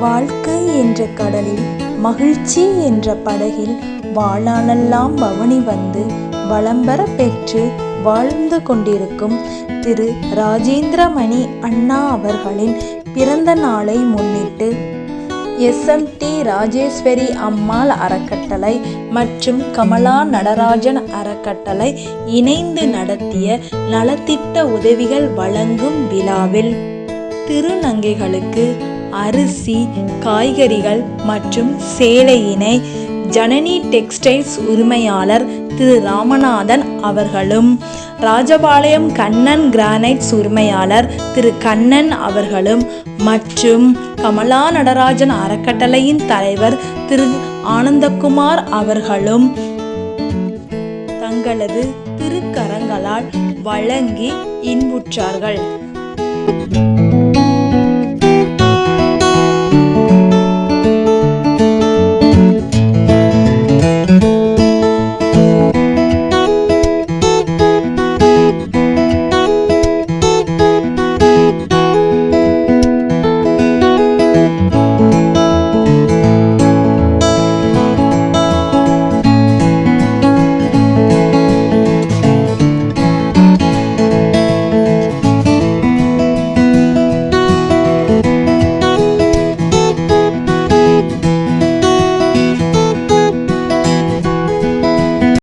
வாழ்க்கை என்ற கடலில் மகிழ்ச்சி என்ற படகில் வாழ்நாளெல்லாம் பவனி வந்து வளம்பெற பெற்று வாழ்ந்து கொண்டிருக்கும் திரு ராஜேந்திரமணி அண்ணா அவர்களின் பிறந்த நாளை முன்னிட்டு SMT ராஜேஸ்வரி அம்மாள் அறக்கட்டளை மற்றும் கமலா நடராஜன் அறக்கட்டளை இணைந்து நடத்திய நலத்திட்ட உதவிகள் வழங்கும் விழாவில் திருநங்கைகளுக்கு அரிசி, காய்கறிகள் மற்றும் சேலையினை ஜனனி டெக்ஸ்டைல்ஸ் உரிமையாளர் திரு ராமநாதன் அவர்களும், ராஜபாளையம் கண்ணன் கிரானைட்ஸ் உரிமையாளர் திரு கண்ணன் அவர்களும் மற்றும் கமலா நடராஜன் அறக்கட்டளையின் தலைவர் திரு ஆனந்தகுமார் அவர்களும் தங்களது திருக்கரங்களால் வழங்கி இன்புற்றார்கள்.